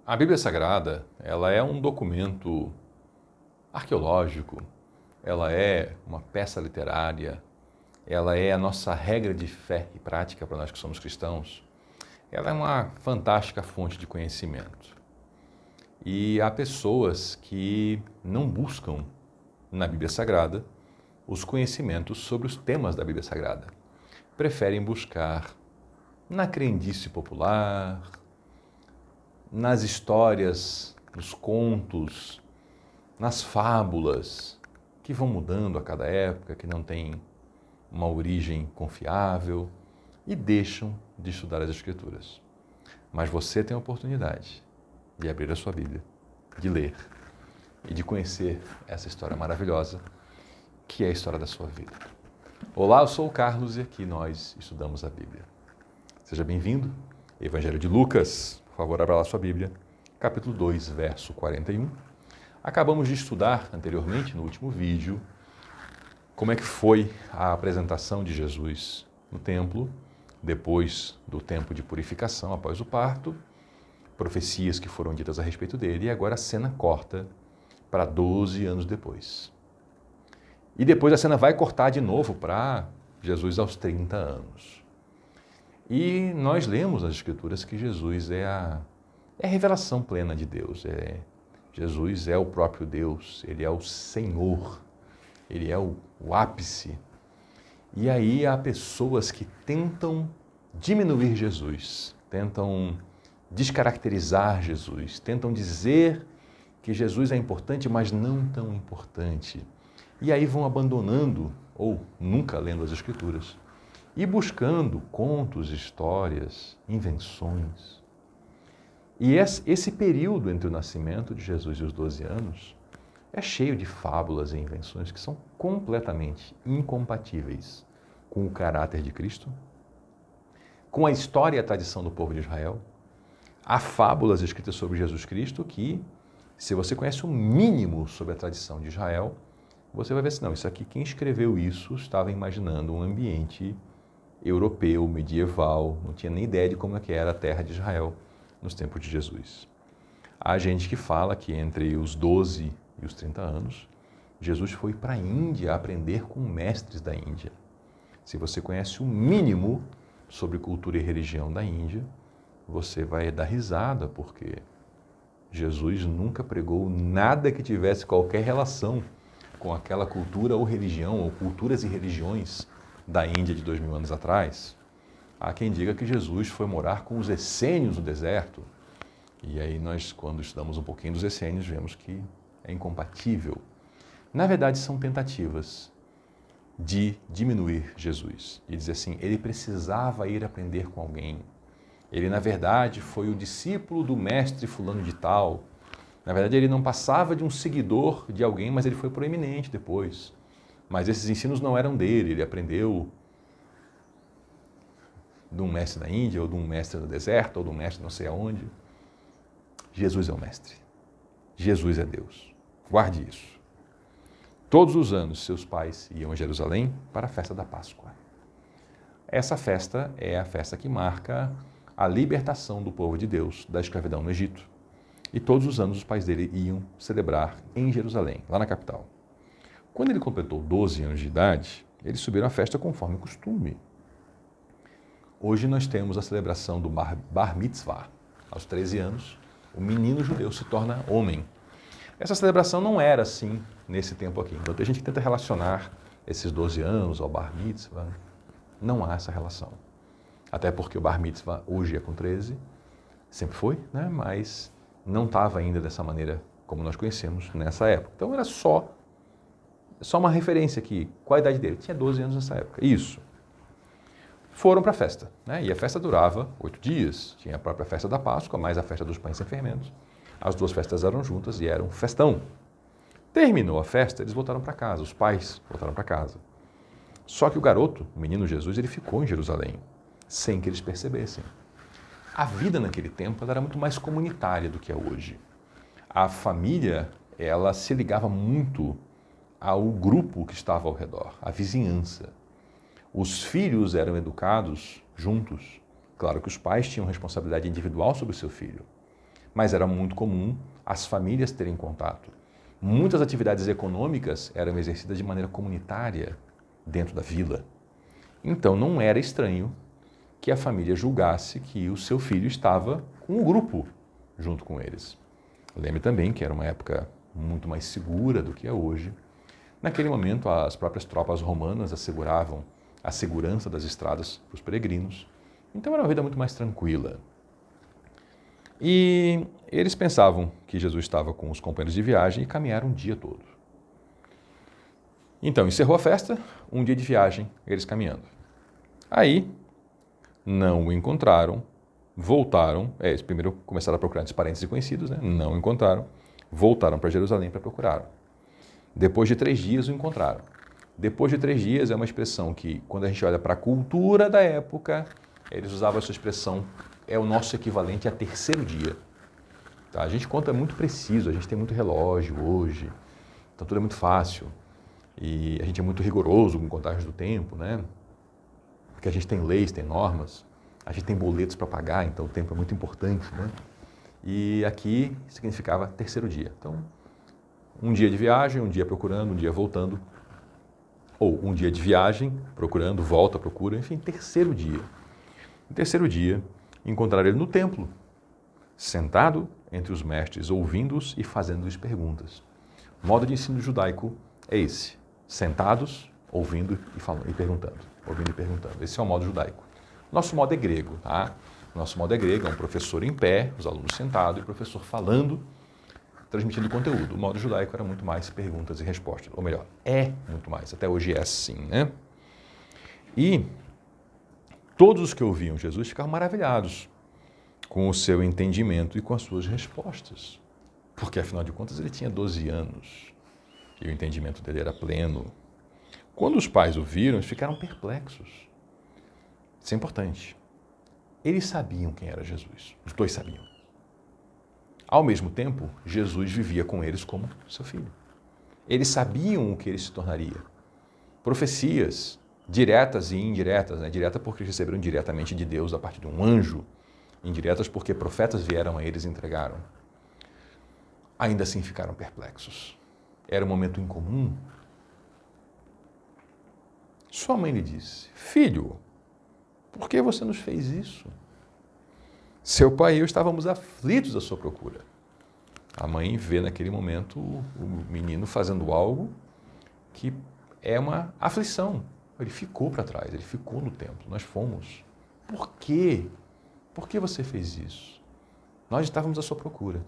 A Bíblia Sagrada, ela é um documento arqueológico, ela é uma peça literária, ela é a nossa regra de fé e prática para nós que somos cristãos. Ela é uma fantástica fonte de conhecimento. E há pessoas que não buscam na Bíblia Sagrada os conhecimentos sobre os temas da Bíblia Sagrada. Preferem buscar na crendice popular, nas histórias, nos contos, nas fábulas, que vão mudando a cada época, que não têm uma origem confiável, e deixam de estudar as Escrituras. Mas você tem a oportunidade de abrir a sua Bíblia, de ler e de conhecer essa história maravilhosa que é a história da sua vida. Olá, eu sou o Carlos e aqui nós estudamos a Bíblia. Seja bem-vindo. Evangelho de Lucas, por favor, abra lá sua Bíblia, capítulo 2, verso 41. Acabamos de estudar anteriormente, no último vídeo, como é que foi a apresentação de Jesus no templo, depois do tempo de purificação após o parto, profecias que foram ditas a respeito dele, e agora a cena corta para 12 anos depois. E depois a cena vai cortar de novo para Jesus aos 30 anos. E nós lemos nas Escrituras que Jesus é a revelação plena de Deus. Jesus é o próprio Deus, Ele é o Senhor, Ele é o ápice. E aí há pessoas que tentam diminuir Jesus, tentam descaracterizar Jesus, tentam dizer que Jesus é importante, mas não tão importante. E aí vão abandonando, ou nunca lendo as Escrituras, e buscando contos, histórias, invenções. E esse período entre o nascimento de Jesus e os 12 anos é cheio de fábulas e invenções que são completamente incompatíveis com o caráter de Cristo, com a história e a tradição do povo de Israel. Há fábulas escritas sobre Jesus Cristo que, se você conhece o mínimo sobre a tradição de Israel, você vai ver assim, não, isso aqui, quem escreveu isso estava imaginando um ambiente europeu, medieval, não tinha nem ideia de como é que era a terra de Israel nos tempos de Jesus. Há gente que fala que entre os 12 e os 30 anos, Jesus foi para a Índia aprender com mestres da Índia. Se você conhece o mínimo sobre cultura e religião da Índia, você vai dar risada, porque Jesus nunca pregou nada que tivesse qualquer relação com aquela cultura ou religião, ou culturas e religiões da Índia de 2000 anos atrás. Há quem diga que Jesus foi morar com os essênios no deserto. E aí nós, quando estudamos um pouquinho dos essênios, vemos que é incompatível. Na verdade, são tentativas de diminuir Jesus e dizer assim, ele precisava ir aprender com alguém. Ele, na verdade, foi o discípulo do mestre fulano de tal. Na verdade, ele não passava de um seguidor de alguém, mas ele foi proeminente depois. Mas esses ensinos não eram dele, ele aprendeu de um mestre da Índia, ou de um mestre no deserto, ou de um mestre não sei aonde. Jesus é o mestre. Jesus é Deus. Guarde isso. Todos os anos, seus pais iam a Jerusalém para a festa da Páscoa. Essa festa é a festa que marca a libertação do povo de Deus da escravidão no Egito. E todos os anos os pais dele iam celebrar em Jerusalém, lá na capital. Quando ele completou 12 anos de idade, eles subiram à festa conforme o costume. Hoje nós temos a celebração do Bar Mitzvah. Aos 13 anos, o menino judeu se torna homem. Essa celebração não era assim nesse tempo aqui. Então tem gente que tenta relacionar esses 12 anos ao Bar Mitzvah. Não há essa relação. Até porque o Bar Mitzvah hoje é com 13, sempre foi, né? Mas não estava ainda dessa maneira como nós conhecemos nessa época. Então era só uma referência aqui. Qual a idade dele? Tinha 12 anos nessa época. Isso. Foram para a festa, né? E a festa durava 8 dias. Tinha a própria festa da Páscoa, mais a festa dos pães sem fermentos. As duas festas eram juntas e era um festão. Terminou a festa, eles voltaram para casa, os pais voltaram para casa. Só que o garoto, o menino Jesus, ele ficou em Jerusalém, sem que eles percebessem. A vida naquele tempo ela era muito mais comunitária do que é hoje. A família, ela se ligava muito ao grupo que estava ao redor, à vizinhança. Os filhos eram educados juntos. Claro que os pais tinham responsabilidade individual sobre o seu filho, mas era muito comum as famílias terem contato. Muitas atividades econômicas eram exercidas de maneira comunitária dentro da vila. Então não era estranho que a família julgasse que o seu filho estava com o grupo junto com eles. Lembre também que era uma época muito mais segura do que é hoje. Naquele momento, as próprias tropas romanas asseguravam a segurança das estradas para os peregrinos. Então era uma vida muito mais tranquila. E eles pensavam que Jesus estava com os companheiros de viagem e caminharam o dia todo. Então encerrou a festa, um dia de viagem, eles caminhando. Aí não o encontraram, voltaram, eles primeiro começaram a procurar entre parentes e conhecidos, né? Não o encontraram, voltaram para Jerusalém para procurar. Depois de 3 dias o encontraram. Depois de 3 dias é uma expressão que, quando a gente olha para a cultura da época, eles usavam essa expressão, é o nosso equivalente a terceiro dia. Tá? A gente conta muito preciso, a gente tem muito relógio hoje, então tudo é muito fácil. E a gente é muito rigoroso com contagem do tempo, né? Porque a gente tem leis, tem normas, a gente tem boletos para pagar, então o tempo é muito importante, né? E aqui significava terceiro dia. Então, um dia de viagem, um dia procurando, um dia voltando. Ou um dia de viagem, procurando, volta, procura, enfim, terceiro dia. No terceiro dia, encontraram ele no templo, sentado entre os mestres, ouvindo-os e fazendo-lhes perguntas. O modo de ensino judaico é esse, sentados, ouvindo e falando, e perguntando, ouvindo e perguntando. Esse é o modo judaico. Nosso modo é grego, tá? Nosso modo é grego, é um professor em pé, os alunos sentados e o professor falando, transmitindo conteúdo. O modo judaico era muito mais perguntas e respostas, ou melhor, é muito mais, até hoje é assim, né? E todos os que ouviam Jesus ficavam maravilhados com o seu entendimento e com as suas respostas, porque afinal de contas ele tinha 12 anos e o entendimento dele era pleno. Quando os pais o viram, eles ficaram perplexos. Isso é importante. Eles sabiam quem era Jesus, os dois sabiam. Ao mesmo tempo, Jesus vivia com eles como seu filho. Eles sabiam o que ele se tornaria. Profecias diretas e indiretas, né? Direta porque eles receberam diretamente de Deus a partir de um anjo, indiretas porque profetas vieram a eles e entregaram. Ainda assim ficaram perplexos. Era um momento incomum. Sua mãe lhe disse: "Filho, por que você nos fez isso? Seu pai e eu estávamos aflitos à sua procura." A mãe vê naquele momento o menino fazendo algo que é uma aflição. Ele ficou para trás, ele ficou no templo. Nós fomos. Por quê? Por que você fez isso? Nós estávamos à sua procura.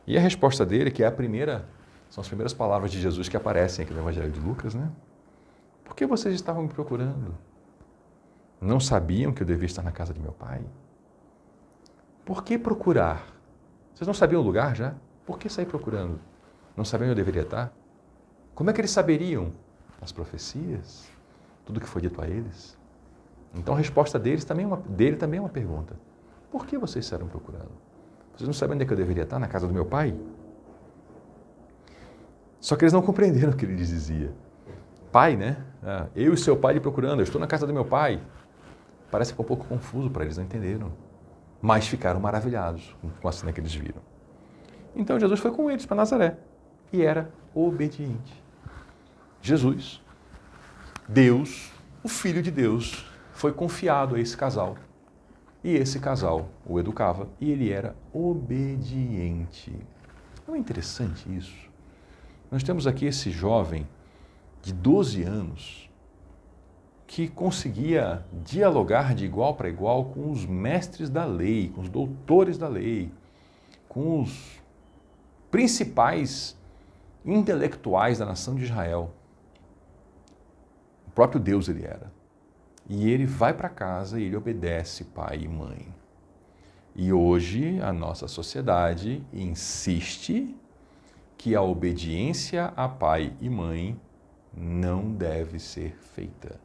E a resposta dele, que é a primeira, são as primeiras palavras de Jesus que aparecem aqui no Evangelho de Lucas, né? Por que vocês estavam me procurando? Não sabiam que eu devia estar na casa de meu pai? Por que procurar? Vocês não sabiam o lugar já? Por que sair procurando? Não sabiam onde eu deveria estar? Como é que eles saberiam? As profecias? Tudo que foi dito a eles? Então a resposta dele também é uma pergunta. Por que vocês saíram procurando? Vocês não sabem onde é que eu deveria estar? Na casa do meu pai? Só que eles não compreenderam o que ele lhes dizia. Pai, né? Eu e seu pai lhe procurando, eu estou na casa do meu pai. Parece que ficou um pouco confuso para eles, não entenderam. Mas ficaram maravilhados com a cena que eles viram. Então Jesus foi com eles para Nazaré e era obediente. Jesus, Deus, o Filho de Deus, foi confiado a esse casal. E esse casal o educava e ele era obediente. Não é interessante isso? Nós temos aqui esse jovem de 12 anos que conseguia dialogar de igual para igual com os mestres da lei, com os doutores da lei, com os principais intelectuais da nação de Israel. O próprio Deus ele era. E ele vai para casa e ele obedece pai e mãe. E hoje a nossa sociedade insiste que a obediência a pai e mãe não deve ser feita.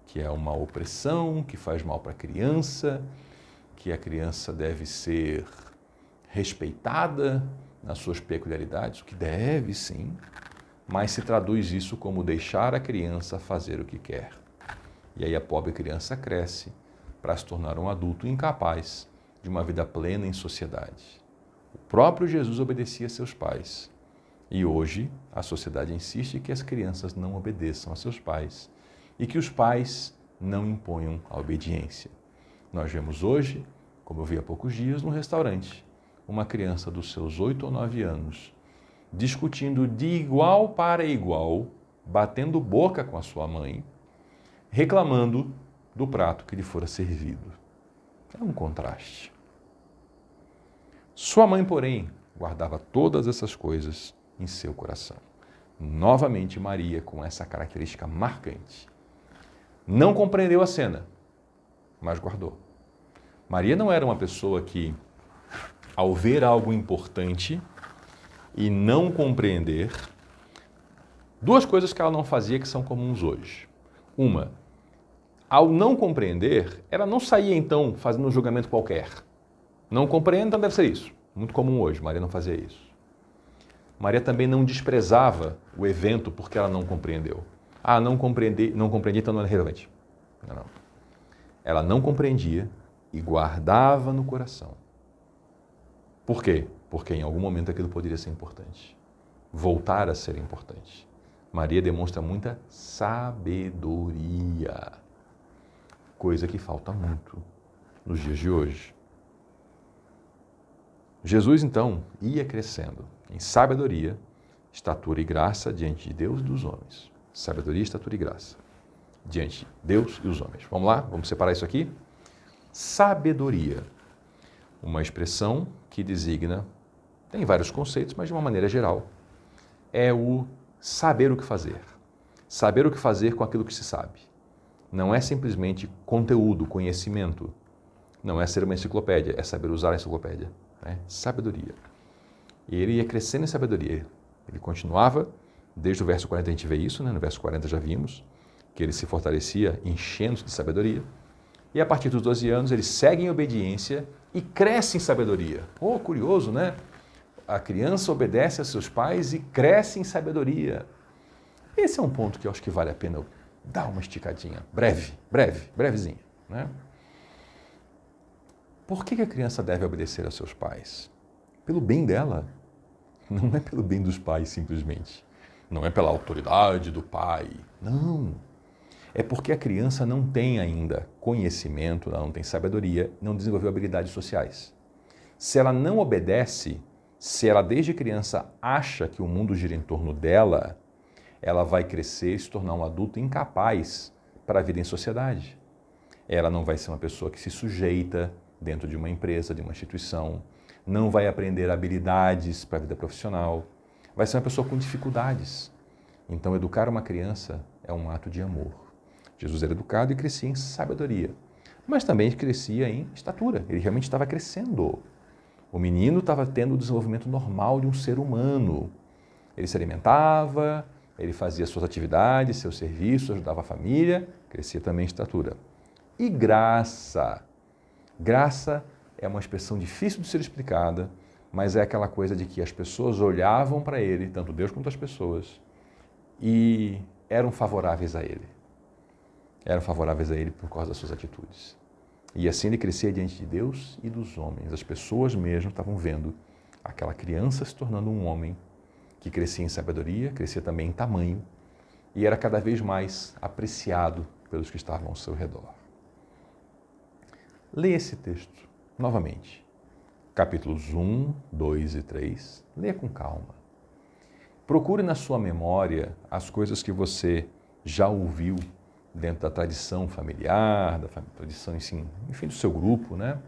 Que é uma opressão, que faz mal para a criança, que a criança deve ser respeitada nas suas peculiaridades, o que deve sim, mas se traduz isso como deixar a criança fazer o que quer. E aí a pobre criança cresce para se tornar um adulto incapaz de uma vida plena em sociedade. O próprio Jesus obedecia a seus pais. E hoje a sociedade insiste que as crianças não obedeçam a seus pais e que os pais não imponham a obediência. Nós vemos hoje, como eu vi há poucos dias, no restaurante, uma criança dos seus 8 ou 9 anos discutindo de igual para igual, batendo boca com a sua mãe, reclamando do prato que lhe fora servido. É um contraste. Sua mãe, porém, guardava todas essas coisas em seu coração. Novamente, Maria, com essa característica marcante. Não compreendeu a cena, mas guardou. Maria não era uma pessoa que, ao ver algo importante e não compreender, duas coisas que ela não fazia que são comuns hoje. Uma, ao não compreender, ela não saía então fazendo um julgamento qualquer. Não compreende, então deve ser isso. Muito comum hoje, Maria não fazia isso. Maria também não desprezava o evento porque ela não compreendeu. Ah, não compreendi, então não é relevante. Não. Ela não compreendia e guardava no coração. Por quê? Porque em algum momento aquilo poderia ser importante. Voltar a ser importante. Maria demonstra muita sabedoria. Coisa que falta muito nos dias de hoje. Jesus, então, ia crescendo em sabedoria, estatura e graça diante de Deus e dos homens. Sabedoria, estatura e graça diante de Deus e os homens. Vamos lá? Vamos separar isso aqui? Sabedoria. Uma expressão que designa, tem vários conceitos, mas de uma maneira geral, é o saber o que fazer. Saber o que fazer com aquilo que se sabe. Não é simplesmente conteúdo, conhecimento. Não é ser uma enciclopédia, é saber usar a enciclopédia. Sabedoria. E ele ia crescendo em sabedoria. Ele continuava, desde o verso 40 a gente vê isso, no verso 40 já vimos, que ele se fortalecia enchendo-se de sabedoria. E a partir dos 12 anos ele segue em obediência e cresce em sabedoria. Oh, curioso, né? A criança obedece a seus pais e cresce em sabedoria. Esse é um ponto que eu acho que vale a pena dar uma esticadinha, brevezinha, né? Por que a criança deve obedecer a seus pais? Pelo bem dela. Não é pelo bem dos pais, simplesmente. Não é pela autoridade do pai. Não. É porque a criança não tem ainda conhecimento, ela não tem sabedoria, não desenvolveu habilidades sociais. Se ela não obedece, se ela desde criança acha que o mundo gira em torno dela, ela vai crescer e se tornar um adulto incapaz para a vida em sociedade. Ela não vai ser uma pessoa que se sujeita dentro de uma empresa, de uma instituição, não vai aprender habilidades para a vida profissional, vai ser uma pessoa com dificuldades. Então, educar uma criança é um ato de amor. Jesus era educado e crescia em sabedoria, mas também crescia em estatura, ele realmente estava crescendo. O menino estava tendo o desenvolvimento normal de um ser humano. Ele se alimentava, ele fazia suas atividades, seus serviços, ajudava a família, crescia também em estatura. E graça. Graça é uma expressão difícil de ser explicada, mas é aquela coisa de que as pessoas olhavam para ele, tanto Deus quanto as pessoas, e eram favoráveis a ele. Eram favoráveis a ele por causa das suas atitudes. E assim ele crescia diante de Deus e dos homens. As pessoas mesmo estavam vendo aquela criança se tornando um homem que crescia em sabedoria, crescia também em tamanho e era cada vez mais apreciado pelos que estavam ao seu redor. Leia esse texto novamente. Capítulos 1, 2 e 3. Leia com calma. Procure na sua memória as coisas que você já ouviu dentro da tradição familiar, da tradição, enfim, do seu grupo, né?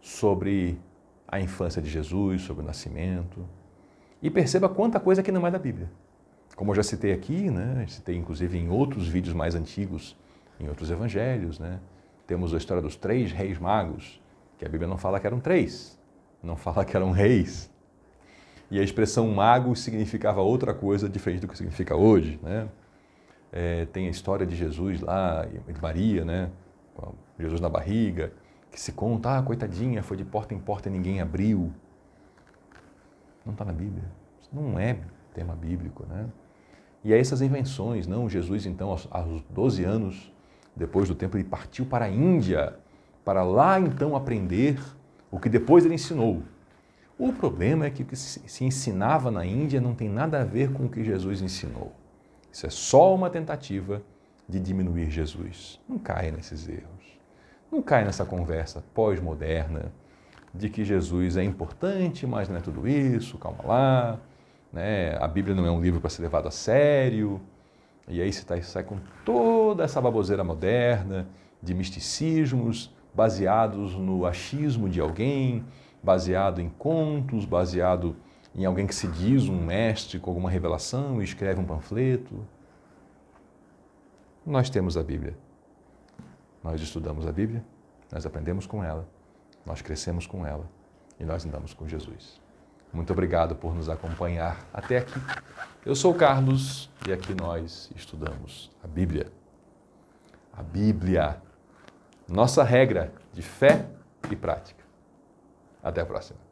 Sobre a infância de Jesus, sobre o nascimento. E perceba quanta coisa que não é da Bíblia. Como eu já citei aqui, né? Citei inclusive em outros vídeos mais antigos, em outros evangelhos, né? Temos a história dos 3 reis magos, que a Bíblia não fala que eram 3, não fala que eram reis. E a expressão magos significava outra coisa diferente do que significa hoje, né? Tem a história de Jesus lá, de Maria, né? Com Jesus na barriga, que se conta, coitadinha, foi de porta em porta e ninguém abriu. Não está na Bíblia. Isso não é tema bíblico, né? E aí essas invenções, não? Jesus, então, aos 12 anos, depois do tempo, ele partiu para a Índia, para lá, então, aprender o que depois ele ensinou. O problema é que o que se ensinava na Índia não tem nada a ver com o que Jesus ensinou. Isso é só uma tentativa de diminuir Jesus. Não caia nesses erros. Não caia nessa conversa pós-moderna de que Jesus é importante, mas não é tudo isso, calma lá. Né? A Bíblia não é um livro para ser levado a sério. E aí você sai com toda essa baboseira moderna de misticismos baseados no achismo de alguém, baseado em contos, baseado em alguém que se diz um mestre com alguma revelação e escreve um panfleto. Nós temos a Bíblia. Nós estudamos a Bíblia, nós aprendemos com ela, nós crescemos com ela e nós andamos com Jesus. Muito obrigado por nos acompanhar até aqui. Eu sou o Carlos e aqui nós estudamos a Bíblia. A Bíblia, nossa regra de fé e prática. Até a próxima.